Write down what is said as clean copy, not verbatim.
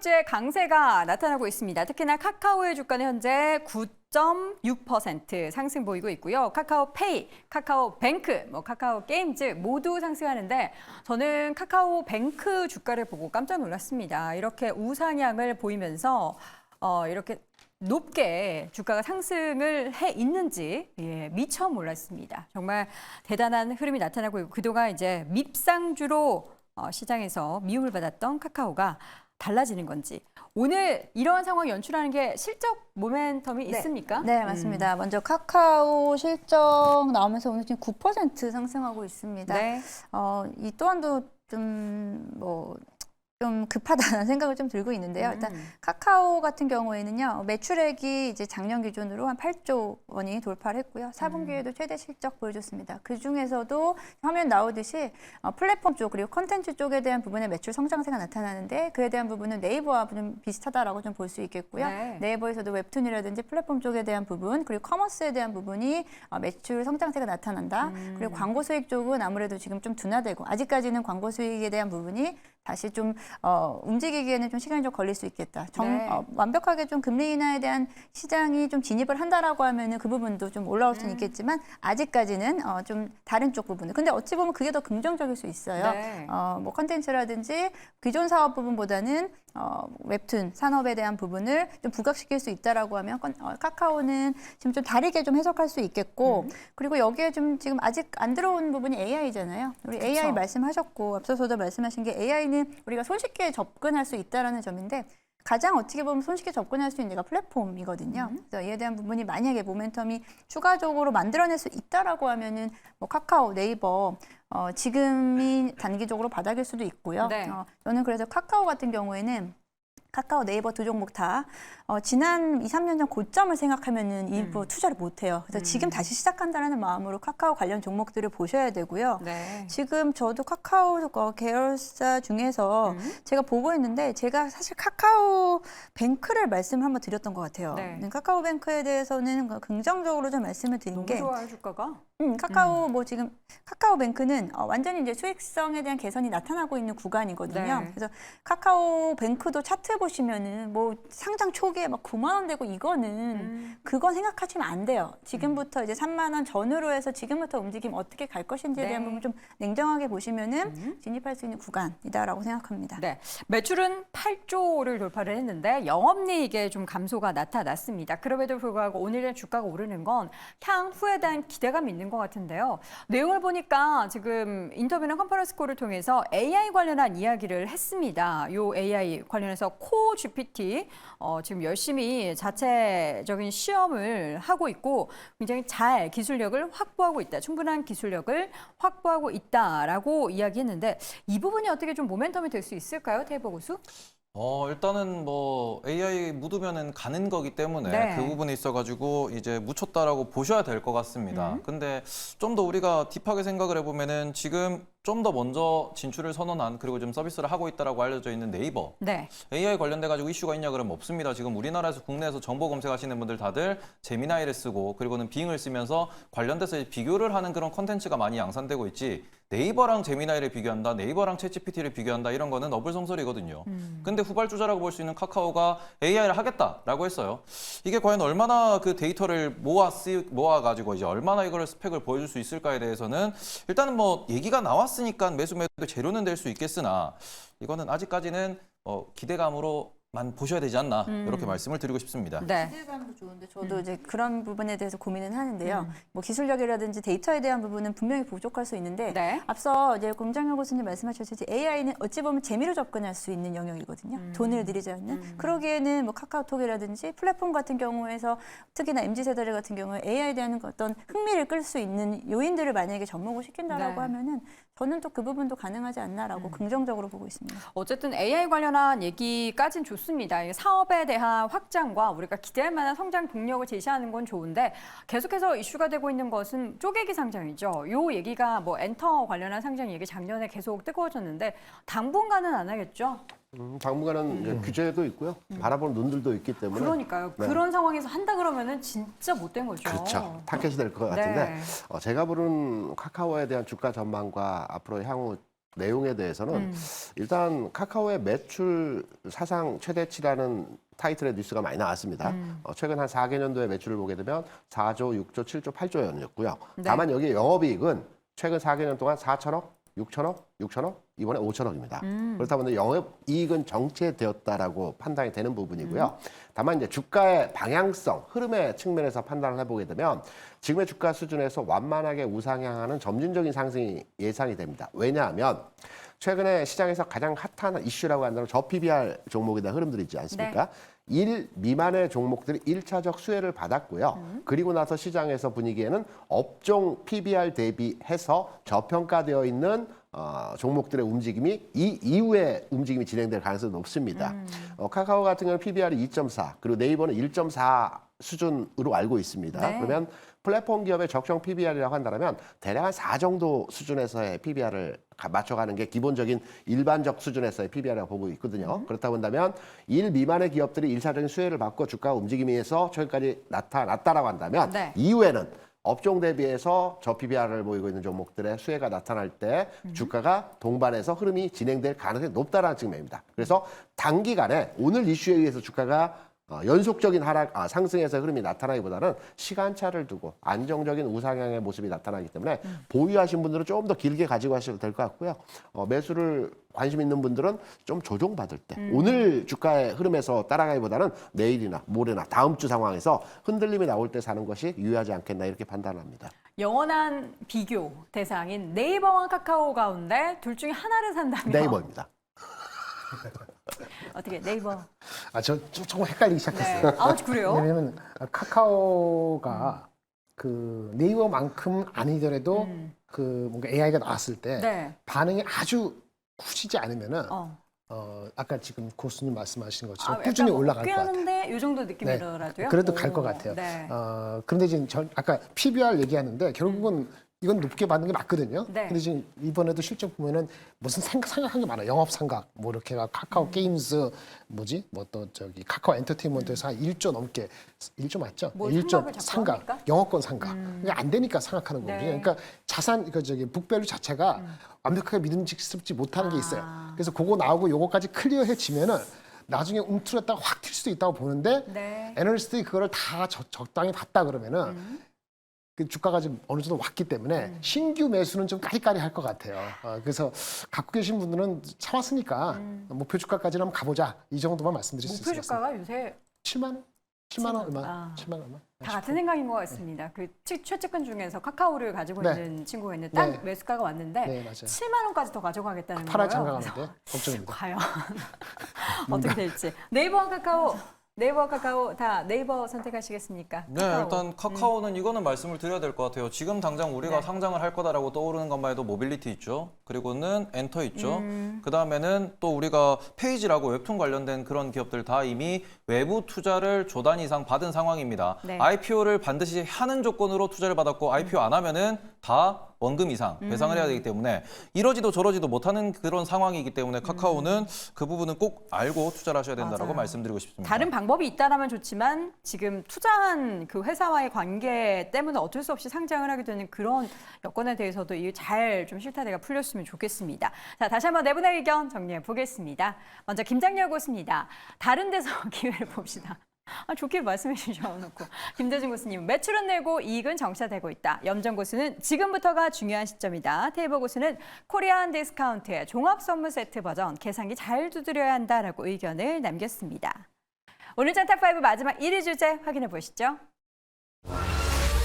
번째 강세가 나타나고 있습니다. 특히나 카카오의 주가는 현재 9.6% 상승 보이고 있고요. 카카오페이, 카카오뱅크, 카카오 게임즈 모두 상승하는데 저는 카카오뱅크 주가를 보고 깜짝 놀랐습니다. 이렇게 우상향을 보이면서 이렇게 높게 주가가 상승을 해 있는지 미처 몰랐습니다. 정말 대단한 흐름이 나타나고 있고 그동안 이제 밉상주로 시장에서 미움을 받았던 카카오가 달라지는 건지 오늘 이런 상황 연출하는 게 실적 모멘텀이 있습니까? 네, 맞습니다. 먼저 카카오 실적 나오면서 오늘 지금 9% 상승하고 있습니다. 네. 이 또한도 좀 급하다는 생각을 좀 들고 있는데요. 일단 카카오 같은 경우에는요, 매출액이 이제 작년 기준으로 한 8조 원이 돌파를 했고요. 4분기에도 최대 실적 보여줬습니다. 그 중에서도 화면 나오듯이 플랫폼 쪽 그리고 컨텐츠 쪽에 대한 부분의 매출 성장세가 나타나는데 그에 대한 부분은 네이버와 좀 비슷하다라고 좀 볼 수 있겠고요. 네. 네이버에서도 웹툰이라든지 플랫폼 쪽에 대한 부분 그리고 커머스에 대한 부분이 매출 성장세가 나타난다. 그리고 광고 수익 쪽은 아무래도 지금 좀 둔화되고 아직까지는 광고 수익에 대한 부분이 다시 좀 움직이기에는 좀 시간이 좀 걸릴 수 있겠다. 완벽하게 좀 금리 인하에 대한 시장이 좀 진입을 한다라고 하면은 그 부분도 좀 올라올 수는 있겠지만 아직까지는 좀 다른 쪽 부분들. 근데 어찌 보면 그게 더 긍정적일 수 있어요. 네. 컨텐츠라든지 기존 사업 부분보다는 웹툰 산업에 대한 부분을 좀 부각시킬 수 있다라고 하면 카카오는 지금 좀 다르게 좀 해석할 수 있겠고 그리고 여기에 좀 지금 아직 안 들어온 부분이 AI잖아요. 우리 그쵸. AI 말씀하셨고 앞서서도 말씀하신 게 AI는 우리가 손쉽게 접근할 수 있다라는 점인데 가장 어떻게 보면 손쉽게 접근할 수 있는 데가 플랫폼이거든요. 그래서 이에 대한 부분이 만약에 모멘텀이 추가적으로 만들어낼 수 있다라고 하면은 카카오, 네이버 지금이 단기적으로 바닥일 수도 있고요. 네. 저는 그래서 카카오 같은 경우에는 카카오, 네이버 두 종목 다 지난 2, 3년 전 고점을 생각하면은 일부 투자를 못 해요. 그래서 지금 다시 시작한다는 마음으로 카카오 관련 종목들을 보셔야 되고요. 네. 지금 저도 카카오 계열사 중에서 제가 보고 있는데 제가 사실 카카오 뱅크를 말씀을 한번 드렸던 것 같아요. 네. 카카오 뱅크에 대해서는 긍정적으로 좀 말씀을 드린 너무 게 좋아요, 주가가. 카카오 지금 카카오뱅크는 완전히 이제 수익성에 대한 개선이 나타나고 있는 구간이거든요. 네. 그래서 카카오뱅크도 차트 보시면은 상장 초기에 막 9만 원 되고 이거는 그건 생각하시면 안 돼요. 지금부터 이제 3만 원 전후로 해서 지금부터 움직이면 어떻게 갈 것인지에 대한 네. 부분 좀 냉정하게 보시면은 진입할 수 있는 구간이다라고 생각합니다. 네, 매출은 8조를 돌파를 했는데 영업이익에 좀 감소가 나타났습니다. 그럼에도 불구하고 오늘의 주가가 오르는 건 향후에 대한 기대감이 있는 것 같은데요. 내용을 보니까 지금 인터뷰나 컨퍼런스 콜을 통해서 AI 관련한 이야기를 했습니다. 요 AI 관련해서 코 GPT 지금 열심히 자체적인 시험을 하고 있고 굉장히 잘 기술력을 확보하고 있다. 충분한 기술력을 확보하고 있다라고 이야기했는데 이 부분이 어떻게 좀 모멘텀이 될 수 있을까요, 태보 고수? 일단은 AI 묻으면은 가는 거기 때문에 네. 그 부분에 있어가지고 이제 묻혔다라고 보셔야 될 것 같습니다. 근데 좀 더 우리가 딥하게 생각을 해보면은 지금 좀 더 먼저 진출을 선언한 그리고 좀 서비스를 하고 있다라고 알려져 있는 네이버. 네. AI 관련돼 가지고 이슈가 있냐 그러면 없습니다. 지금 우리나라에서 국내에서 정보 검색하시는 분들 다들 제미나이를 쓰고 그리고는 빙을 쓰면서 관련돼서 비교를 하는 그런 컨텐츠가 많이 양산되고 있지. 네이버랑 제미나이를 비교한다, 네이버랑 챗GPT를 비교한다 이런 거는 어불성설이거든요. 근데 후발주자라고 볼 수 있는 카카오가 AI를 하겠다라고 했어요. 이게 과연 얼마나 그 데이터를 모아가지고 이제 얼마나 이걸 스펙을 보여줄 수 있을까에 대해서는 일단은 얘기가 나왔으니까 매수 재료는 될 수 있겠으나 이거는 아직까지는 기대감으로만 보셔야 되지 않나 이렇게 말씀을 드리고 싶습니다. 네. 기대감도 좋은데 저도 이제 그런 부분에 대해서 고민은 하는데요. 기술력이라든지 데이터에 대한 부분은 분명히 부족할 수 있는데 네. 앞서 이제 공장현 교수님 말씀하셨듯이 AI는 어찌 보면 재미로 접근할 수 있는 영역이거든요. 돈을 들이지 않는. 그러기에는 카카오톡이라든지 플랫폼 같은 경우에서 특히나 MZ세대들 같은 경우에 AI에 대한 어떤 흥미를 끌 수 있는 요인들을 만약에 접목을 시킨다라고 네. 하면은 저는 또 그 부분도 가능하지 않나라고 긍정적으로 보고 있습니다. 어쨌든 AI 관련한 얘기까지는 좋습니다. 이 사업에 대한 확장과 우리가 기대할 만한 성장 동력을 제시하는 건 좋은데 계속해서 이슈가 되고 있는 것은 쪼개기 상장이죠. 요 얘기가 엔터 관련한 상장 얘기 작년에 계속 뜨거워졌는데 당분간은 안 하겠죠? 당분간은 이제 규제도 있고요. 바라보는 눈들도 있기 때문에. 그러니까요. 네. 그런 상황에서 한다 그러면은 진짜 못된 거죠. 그렇죠. 타켓이 될 것 같은데 네. 제가 보는 카카오에 대한 주가 전망과 앞으로 향후 내용에 대해서는 일단 카카오의 매출 사상 최대치라는 타이틀의 뉴스가 많이 나왔습니다. 최근 한 4개년도의 매출을 보게 되면 4조, 6조, 7조, 8조 원이었고요. 네. 다만 여기 영업이익은 최근 4개년 동안 4천억, 6천억, 6천억, 이번에 5천억입니다. 그렇다 보니 영업이익은 정체되었다라고 판단이 되는 부분이고요. 다만 이제 주가의 방향성, 흐름의 측면에서 판단을 해보게 되면 지금의 주가 수준에서 완만하게 우상향하는 점진적인 상승이 예상이 됩니다. 왜냐하면 최근에 시장에서 가장 핫한 이슈라고 한다면 저 PBR 종목에 대한 흐름들이 있지 않습니까? 1 미만의 종목들이 1차적 수혜를 받았고요. 그리고 나서 시장에서 분위기에는 업종 PBR 대비해서 저평가되어 있는 종목들의 움직임이 이 이후에 움직임이 진행될 가능성이 높습니다. 카카오 같은 경우는 PBR이 2.4 그리고 네이버는 1.4 수준으로 알고 있습니다. 네. 그러면 플랫폼 기업의 적정 PBR이라고 한다면 대략 한 4 정도 수준에서의 PBR을 맞춰가는 게 기본적인 일반적 수준에서의 PBR이라고 보고 있거든요. 그렇다 본다면 1 미만의 기업들이 일차적인 수혜를 받고 주가 움직임에서 최근까지 나타났다라고 한다면 네. 이후에는 업종 대비해서 저 PBR을 보이고 있는 종목들의 수혜가 나타날 때 주가가 동반해서 흐름이 진행될 가능성이 높다라는 측면입니다. 그래서 단기간에 오늘 이슈에 의해서 주가가 연속적인 상승에서 흐름이 나타나기보다는 시간차를 두고 안정적인 우상향의 모습이 나타나기 때문에 보유하신 분들은 조금 더 길게 가지고 가셔도 될 것 같고요. 매수를 관심 있는 분들은 좀 조정받을 때 오늘 주가의 흐름에서 따라가기보다는 내일이나 모레나 다음 주 상황에서 흔들림이 나올 때 사는 것이 유효하지 않겠나 이렇게 판단합니다. 영원한 비교 대상인 네이버와 카카오 가운데 둘 중에 하나를 산다면 네이버입니다. 어떻게 네이버? 저 조금 헷갈리기 시작했어요. 네. 아 그래요? 왜냐면 카카오가 그 네이버만큼 아니더라도 그 뭔가 AI가 나왔을 때 네. 반응이 아주 후지지 않으면은 아까 지금 고수님 말씀하신 것처럼 꾸준히 약간 올라갈 것 같아요. 하는데 이 정도 느낌이더라도요. 그래도 오, 갈 것 같아요. 네. 그런데 지금 아까 PBR 얘기하는데 결국은 이건 높게 받는 게 맞거든요. 네. 근데 지금 이번에도 실적 보면은 무슨 생각한 게 많아요. 영업 상각, 뭐 이렇게가 카카오 게임즈 뭐지? 뭐 또 저기 카카오 엔터테인먼트에서 한 1조 넘게 1조 맞죠? 뭐 1조 상각을 자꾸 상각, 합니까? 영업권 상각. 그게 안 되니까 상각하는 거거든요. 네. 그러니까 자산 그 저기 북밸류 자체가 완벽하게 믿음직스럽지 못하는 게 있어요. 그래서 그거 나오고 요거까지 클리어해지면은 나중에 움츠렸다가 확 튈 수도 있다고 보는데 네. 애널리스트들이 그거를 다 적당히 봤다 그러면은 그 주가가 좀 어느 정도 왔기 때문에 신규 매수는 좀 까리까리할 것 같아요. 그래서 갖고 계신 분들은 참았으니까 목표 주가까지는 한번 가보자 이 정도만 말씀드릴 수 목표 있습니다. 주가가 요새 7만 원, 7만 원 얼마, 아. 7만 원 얼마. 다 같은 생각인 것 같습니다. 그 최측근 중에서 카카오를 가지고 네. 있는 친구가 있는데 딱 네. 매수가가 왔는데 네, 맞아요. 7만 원까지 더 가져가겠다는 팔아 거예요. 장가가는데 걱정입니다. 과연 어떻게 될지. 네이버와 카카오 다 네이버 선택하시겠습니까? 네, 카카오. 일단 카카오는 이거는 말씀을 드려야 될 것 같아요. 지금 당장 우리가 네. 상장을 할 거다라고 떠오르는 것만 해도 모빌리티 있죠. 그리고는 엔터 있죠. 그다음에는 또 우리가 페이지라고 웹툰 관련된 그런 기업들 다 이미 외부 투자를 조 단위 이상 받은 상황입니다. 네. IPO를 반드시 하는 조건으로 투자를 받았고 IPO 안 하면은 다 원금 이상 배상을 해야 되기 때문에 이러지도 저러지도 못하는 그런 상황이기 때문에 카카오는 그 부분은 꼭 알고 투자를 하셔야 된다라고 맞아요. 말씀드리고 싶습니다. 다른 방법이 있다라면 좋지만 지금 투자한 그 회사와의 관계 때문에 어쩔 수 없이 상장을 하게 되는 그런 여건에 대해서도 잘 좀 실타래가 풀렸으면 좋겠습니다. 자, 다시 한번 네 분의 의견 정리해 보겠습니다. 먼저 김장렬 고수입니다. 다른 데서 기회를 봅시다. 좋게 말씀해 주셔놓고 김대중 고수님 매출은 늘고 이익은 정체되고 있다. 염정 고수는 지금부터가 중요한 시점이다. 테이버 고수는 코리안 디스카운트의 종합 선물 세트 버전 계산기 잘 두드려야 한다라고 의견을 남겼습니다. 오늘 짠탑5 마지막 1위 주제 확인해 보시죠.